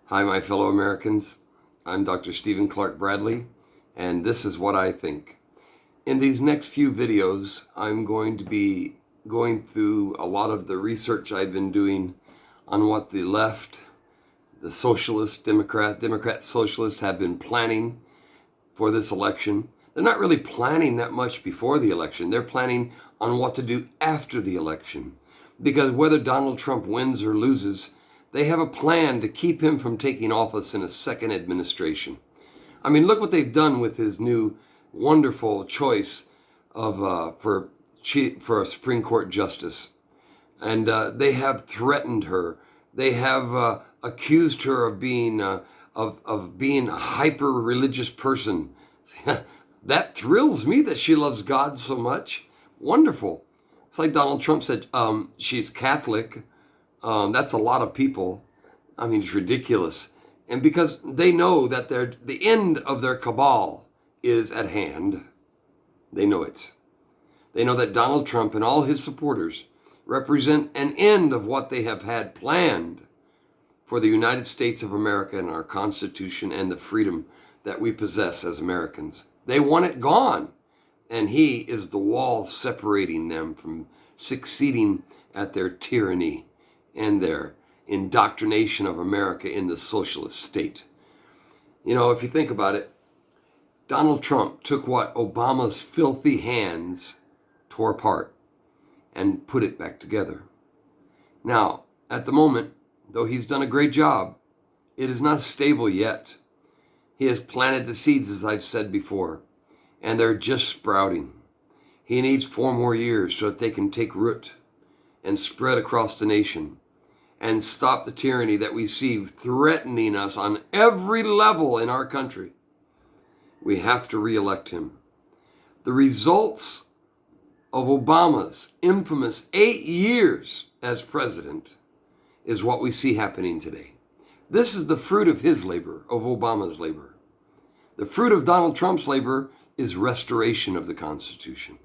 Hi, my fellow Americans. I'm Dr. Stephen Clark Bradley, and this is what I think. In these next few videos, I'm going to be going through a lot of the research I've been doing on what the left, the socialist, Democrat-Socialists have been planning for this election. They're not really planning that much before the election. They're planning on what to do after the election. Because whether Donald Trump wins or loses, they have a plan to keep him from taking office in a second administration. I mean, look what they've done with his new wonderful choice of for a Supreme Court justice. And they have threatened her. They have accused her of being a hyper-religious person. That thrills me that she loves God so much. Wonderful. It's like Donald Trump said, she's Catholic. That's a lot of people. I mean, it's ridiculous. And because they know that the end of their cabal is at hand, they know it. They know that Donald Trump and all his supporters represent an end of what they have had planned for the United States of America and our Constitution and the freedom that we possess as Americans. They want it gone. And he is the wall separating them from succeeding at their tyranny and their indoctrination of America in the socialist state. You know, if you think about it, Donald Trump took what Obama's filthy hands tore apart and put it back together. Now, at the moment, though he's done a great job, it is not stable yet. He has planted the seeds, as I've said before, and they're just sprouting. He needs 4 more years so that they can take root and spread across the nation and stop the tyranny that we see threatening us on every level in our country. We have to re-elect him. The results of Obama's infamous 8 years as president is what we see happening today. This is the fruit of his labor, of Obama's labor. The fruit of Donald Trump's labor is restoration of the Constitution.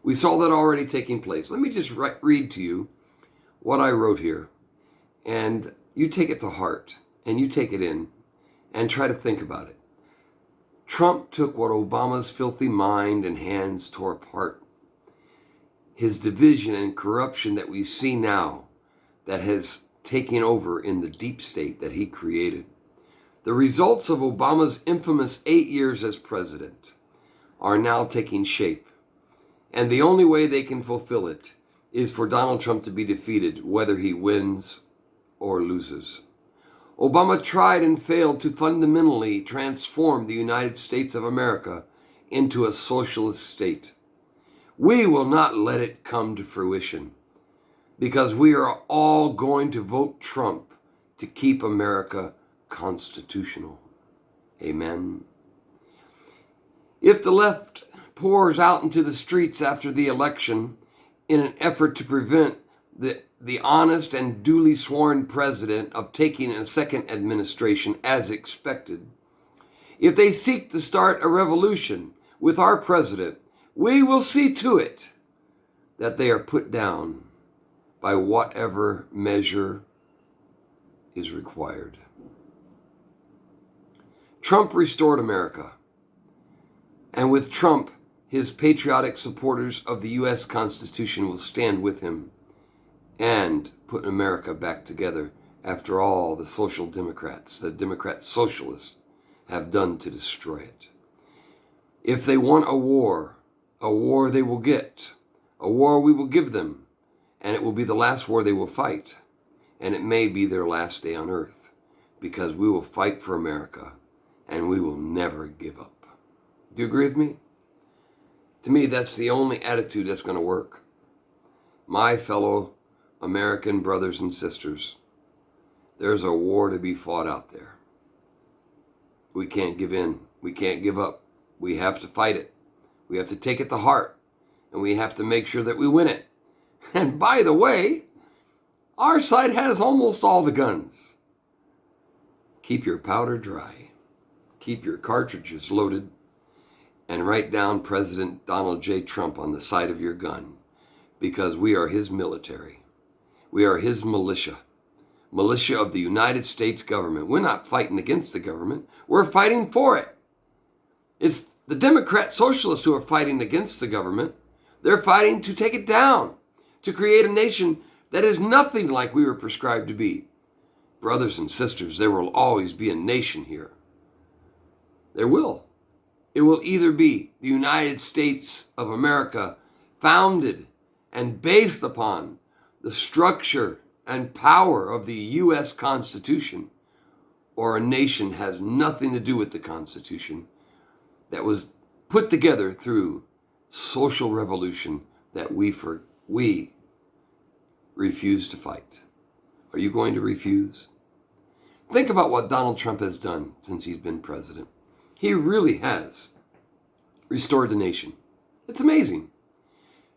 We saw that already taking place. Let me just read to you what I wrote here, and you take it to heart, and you take it in, and try to think about it. Trump took what Obama's filthy mind and hands tore apart. His division and corruption that we see now that has taken over in the deep state that he created. The results of Obama's infamous 8 years as president are now taking shape. And the only way they can fulfill it is for Donald Trump to be defeated, whether he wins or loses. Obama tried and failed to fundamentally transform the United States of America into a socialist state. We will not let it come to fruition because we are all going to vote Trump to keep America constitutional. Amen. If the left pours out into the streets after the election in an effort to prevent the honest and duly sworn president of taking a second administration as expected, if they seek to start a revolution with our president, we will see to it that they are put down by whatever measure is required. Trump restored America, and with Trump, his patriotic supporters of the U.S. Constitution will stand with him and put America back together after all the social democrats, the Democrat-Socialists, have done to destroy it. If they want a war they will get, a war we will give them, and it will be the last war they will fight, and it may be their last day on earth, because we will fight for America, and we will never give up. Do you agree with me? To me, that's the only attitude that's going to work. My fellow American brothers and sisters, there's a war to be fought out there. We can't give in. We can't give up. We have to fight it. We have to take it to heart, and we have to make sure that we win it. And by the way, our side has almost all the guns. Keep your powder dry. Keep your cartridges loaded, and write down President Donald J. Trump on the side of your gun, because we are his military. We are his militia. militia of the United States government. We're not fighting against the government. We're fighting for it. It's the Democrat-Socialists who are fighting against the government. They're fighting to take it down, to create a nation that is nothing like we were prescribed to be. Brothers and sisters, there will always be a nation here. There will. It will either be the United States of America, founded and based upon the structure and power of the U.S. Constitution, or a nation has nothing to do with the Constitution, that was put together through social revolution that we refuse to fight. Are you going to refuse? Think about what Donald Trump has done since he's been president. He really has restored the nation. It's amazing.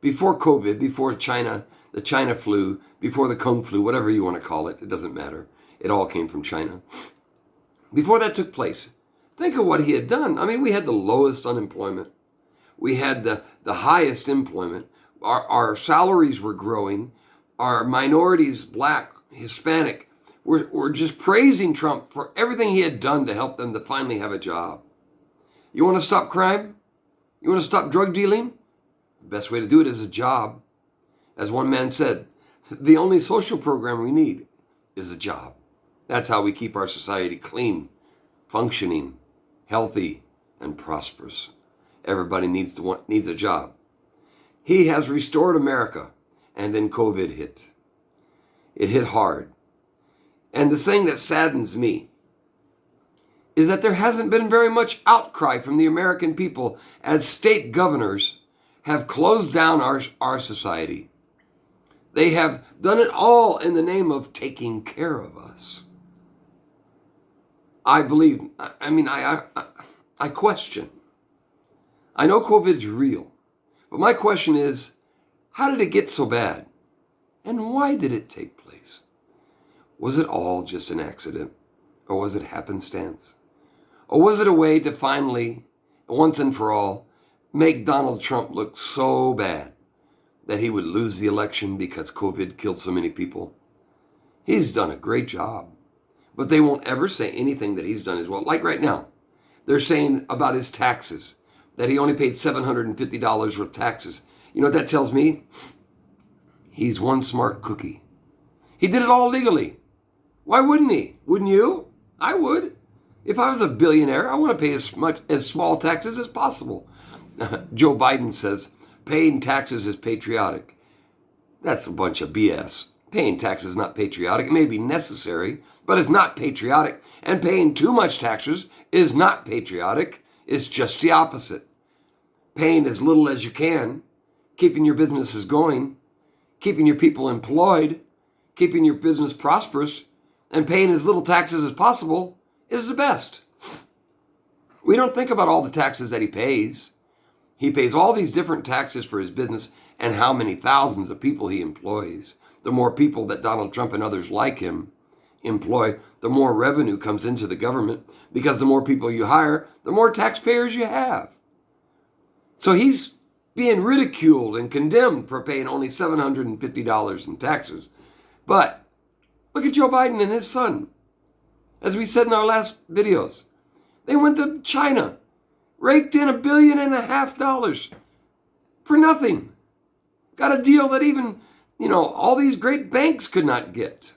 Before COVID, before China, the China flu, before the Kung flu, whatever you want to call it, it doesn't matter. It all came from China. Before that took place, think of what he had done. I mean, we had the lowest unemployment. We had the highest employment. Our salaries were growing. Our minorities, black, Hispanic, were just praising Trump for everything he had done to help them to finally have a job. You want to stop crime? You want to stop drug dealing? The best way to do it is a job. As one man said, the only social program we need is a job. That's how we keep our society clean, functioning, healthy, and prosperous. Everybody needs a job. He has restored America, and then COVID hit. It hit hard. And the thing that saddens me is that there hasn't been very much outcry from the American people as state governors have closed down our society. They have done it all in the name of taking care of us. I question. I know COVID's real, but my question is, how did it get so bad? And why did it take place? Was it all just an accident? Or was it happenstance? Or was it a way to finally, once and for all, make Donald Trump look so bad that he would lose the election because COVID killed so many people? He's done a great job. But they won't ever say anything that he's done as well. Like right now, they're saying about his taxes, that he only paid $750 worth of taxes. You know what that tells me? He's one smart cookie. He did it all legally. Why wouldn't he? Wouldn't you? I would. If I was a billionaire, I want to pay as small taxes as possible. Joe Biden says, paying taxes is patriotic. That's a bunch of BS. Paying taxes is not patriotic. It may be necessary, but it's not patriotic. And paying too much taxes is not patriotic. It's just the opposite. Paying as little as you can, keeping your businesses going, keeping your people employed, keeping your business prosperous, and paying as little taxes as possible is the best. We don't think about all the taxes that he pays. He pays all these different taxes for his business and how many thousands of people he employs. The more people that Donald Trump and others like him employ, the more revenue comes into the government, because the more people you hire, the more taxpayers you have. So he's being ridiculed and condemned for paying only $750 in taxes. But look at Joe Biden and his son. As we said in our last videos, they went to China, raked in $1.5 billion for nothing. Got a deal that even, all these great banks could not get.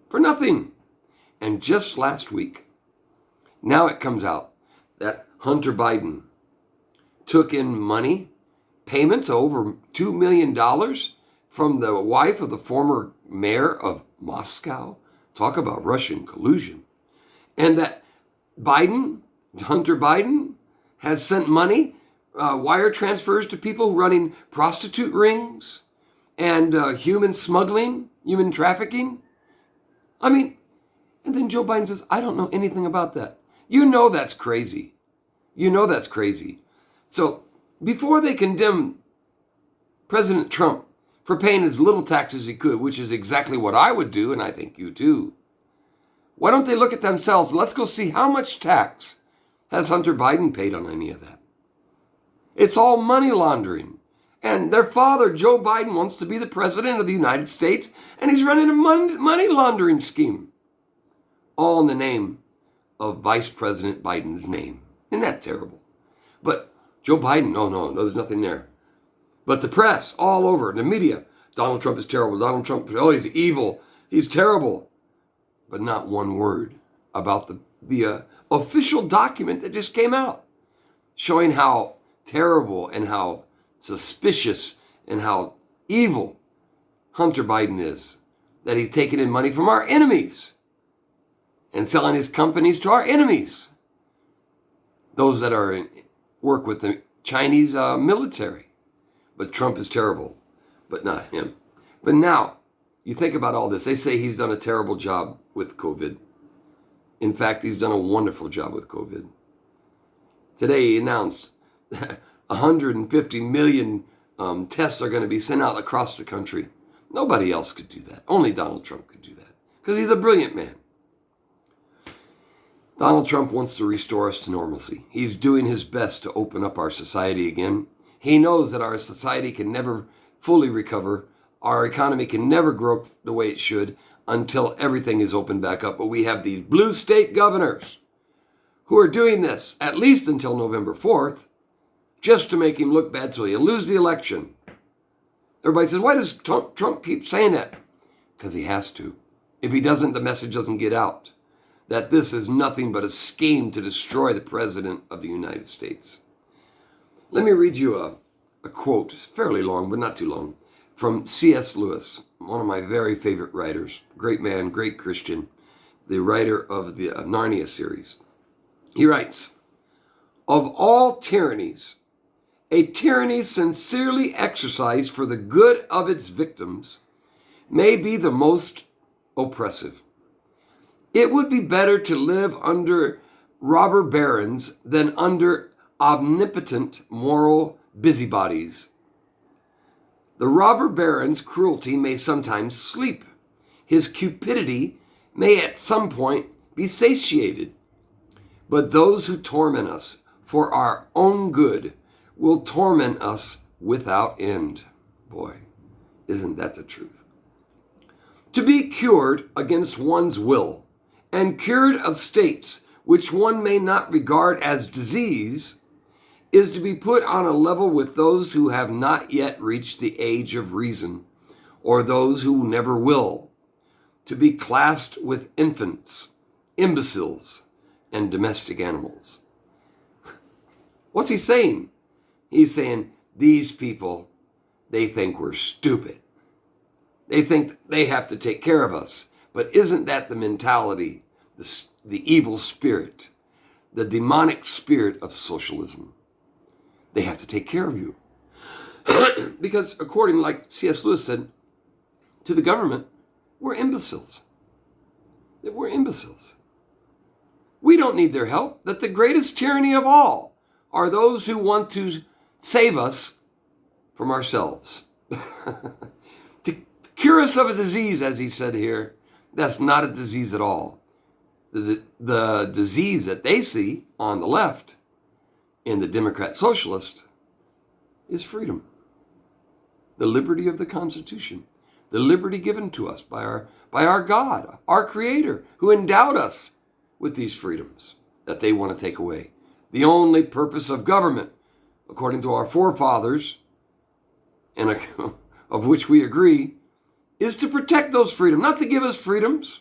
For nothing. And just last week, now it comes out that Hunter Biden took in money, payments over $2 million from the wife of the former mayor of Moscow. Talk about Russian collusion. And that Hunter Biden, has sent money, wire transfers to people running prostitute rings and human smuggling, human trafficking. And then Joe Biden says, I don't know anything about that. You know that's crazy. So before they condemn President Trump for paying as little tax as he could, which is exactly what I would do, and I think you too, why don't they look at themselves and let's go see how much tax has Hunter Biden paid on any of that? It's all money laundering. And their father, Joe Biden, wants to be the president of the United States And he's running a money laundering scheme. All in the name of Vice President Biden's name. Isn't that terrible? But Joe Biden, no, there's nothing there. But the press, all over, the media, Donald Trump is terrible. Donald Trump, oh, he's evil. He's terrible. But not one word about the official document that just came out, showing how terrible and how suspicious and how evil Hunter Biden is, that he's taking in money from our enemies and selling his companies to our enemies, those that work with the Chinese military. But Trump is terrible, but not him. But now, you think about all this. They say he's done a terrible job with COVID. In fact, he's done a wonderful job with COVID. Today, he announced that 150 million tests are going to be sent out across the country. Nobody else could do that. Only Donald Trump could do that, because he's a brilliant man. Donald Trump wants to restore us to normalcy. He's doing his best to open up our society again. He knows that our society can never fully recover. Our economy can never grow the way it should until everything is opened back up. But we have these blue state governors who are doing this at least until November 4th, just to make him look bad so he'll lose the election. Everybody says, why does Trump keep saying that? Because he has to. If he doesn't, the message doesn't get out that this is nothing but a scheme to destroy the President of the United States. Let me read you a quote, fairly long, but not too long, from C.S. Lewis, one of my very favorite writers, great man, great Christian, the writer of the Narnia series. He writes, "Of all tyrannies, a tyranny sincerely exercised for the good of its victims may be the most oppressive. It would be better to live under robber barons than under omnipotent moral busybodies. The robber baron's cruelty may sometimes sleep. His cupidity may at some point be satiated. But those who torment us for our own good will torment us without end." Boy, isn't that the truth? To be cured against one's will and cured of states which one may not regard as disease is to be put on a level with those who have not yet reached the age of reason, or those who never will, to be classed with infants, imbeciles, and domestic animals. What's he saying? He's saying these people, they think we're stupid. They think they have to take care of us. But isn't that the mentality, the evil spirit, the demonic spirit of socialism? They have to take care of you. Because according, like C.S. Lewis said, to the government, we're imbeciles. We're imbeciles. We don't need their help. That the greatest tyranny of all are those who want to save us from ourselves. To cure us of a disease, as he said here, that's not a disease at all. The disease that they see on the left in the Democrat-Socialist is freedom. The liberty of the Constitution. The liberty given to us by our God, our Creator, who endowed us with these freedoms that they want to take away. The only purpose of government, according to our forefathers, and of which we agree, is to protect those freedoms, not to give us freedoms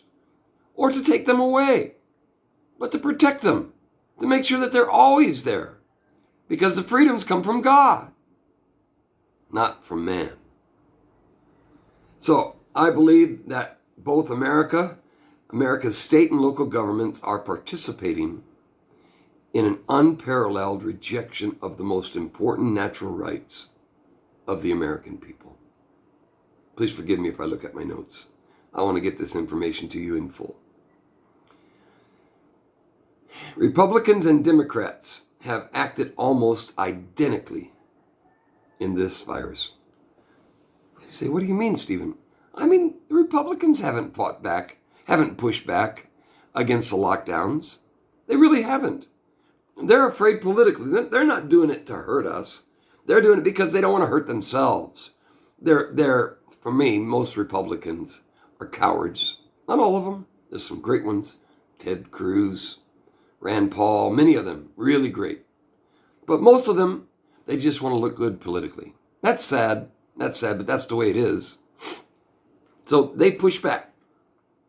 or to take them away, but to protect them, to make sure that they're always there, because the freedoms come from God, not from man. So I believe that both America's state and local governments are participating in an unparalleled rejection of the most important natural rights of the American people. Please forgive me if I look at my notes. I want to get this information to you in full. Republicans and Democrats have acted almost identically in this virus. You say, what do you mean, Stephen? I mean, the Republicans haven't pushed back against the lockdowns. They really haven't. They're afraid politically. They're not doing it to hurt us. They're doing it because they don't want to hurt themselves. They're for me, most Republicans are cowards. Not all of them. There's some great ones. Ted Cruz, Rand Paul, many of them, really great. But most of them, they just want to look good politically. That's sad. That's sad, but that's the way it is. So they push back.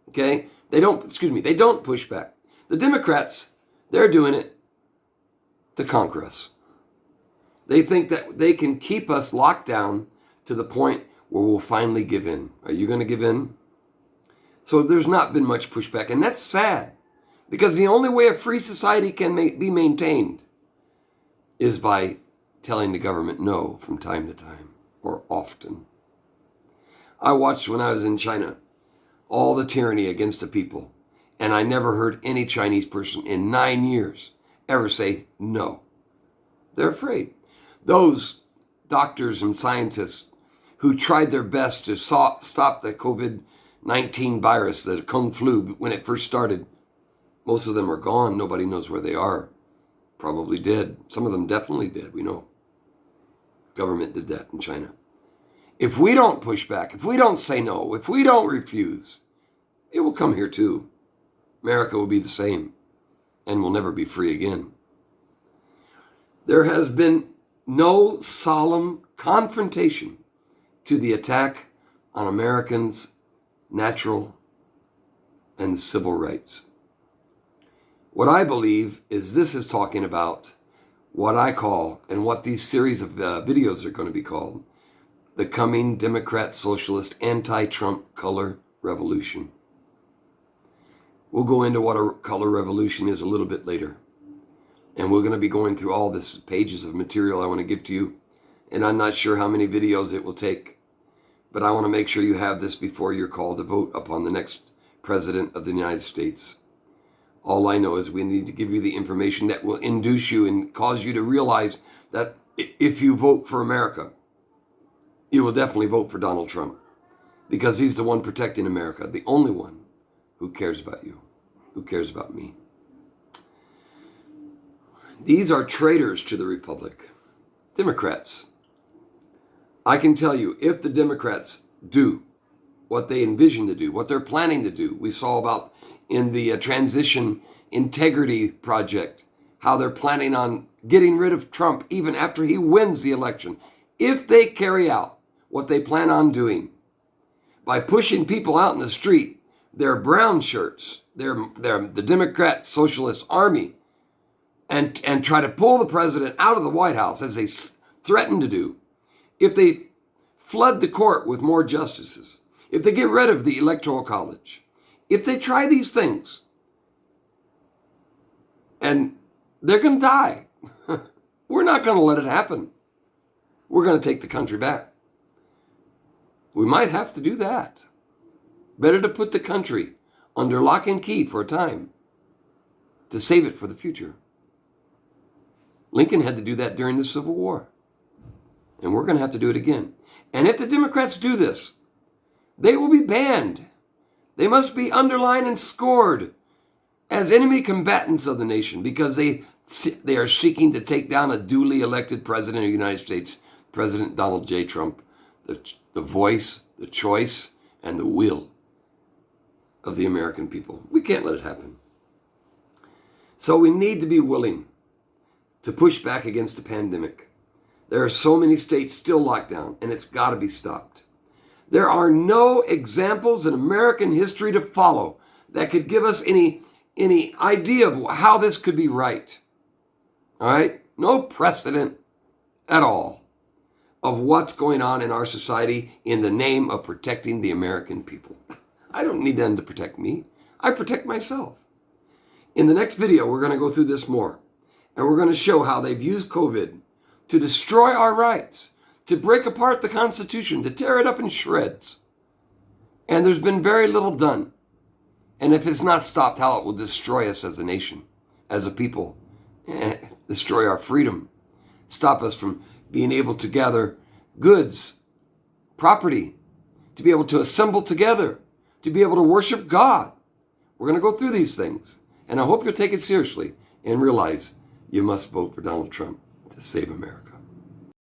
Okay? They don't push back. The Democrats, they're doing it to conquer us. They think that they can keep us locked down to the point where we'll finally give in. Are you going to give in? So there's not been much pushback, and that's sad, because the only way a free society can be maintained is by telling the government no from time to time, or often. I watched when I was in China all the tyranny against the people, and I never heard any Chinese person in 9 years ever say no. They're afraid. Those doctors and scientists who tried their best to stop the COVID-19 virus, the Kung flu, when it first started, most of them are gone. Nobody knows where they are. Probably dead. Some of them definitely dead, we know. Government did that in China. If we don't push back, if we don't say no, if we don't refuse, it will come here too. America will be the same, and will never be free again. There has been no solemn confrontation to the attack on Americans' natural and civil rights. What I believe is this is talking about what I call, and what these series of videos are going to be called, the coming Democrat-Socialist anti-Trump color revolution. We'll go into what a color revolution is a little bit later. And we're going to be going through all this pages of material I want to give to you. And I'm not sure how many videos it will take. But I want to make sure you have this before you're called to vote upon the next president of the United States. All I know is we need to give you the information that will induce you and cause you to realize that if you vote for America, you will definitely vote for Donald Trump. Because he's the one protecting America, the only one who cares about you, who cares about me. These are traitors to the Republic. Democrats. I can tell you, if the Democrats do what they envision to do, what they're planning to do, we saw about in the Transition Integrity Project, how they're planning on getting rid of Trump even after he wins the election. If they carry out what they plan on doing by pushing people out in the street, their brown shirts, they're the Democrat-Socialist army, and try to pull the president out of the White House, as they threaten to do, if they flood the court with more justices, if they get rid of the Electoral College, if they try these things, and they're going to die. We're not going to let it happen. We're going to take the country back. We might have to do that. Better to put the country under lock and key for a time to save it for the future. Lincoln had to do that during the Civil War. And we're going to have to do it again. And if the Democrats do this, they will be banned. They must be underlined and scored as enemy combatants of the nation, because they are seeking to take down a duly elected president of the United States, President Donald J. Trump, the voice, the choice, and the will of the American people. We can't let it happen. So we need to be willing to push back against the pandemic. There are so many states still locked down, and it's got to be stopped. There are no examples in American history to follow that could give us any idea of how this could be right. All right? No precedent at all of what's going on in our society in the name of protecting the American people. I don't need them to protect me. I protect myself. In the next video, we're going to go through this more. And we're going to show how they've used COVID to destroy our rights, to break apart the Constitution, to tear it up in shreds. And there's been very little done. And if it's not stopped, how it will destroy us as a nation, as a people, destroy our freedom, stop us from being able to gather goods, property, to be able to assemble together, to be able to worship God. We're going to go through these things. And I hope you'll take it seriously and realize you must vote for Donald Trump to save America.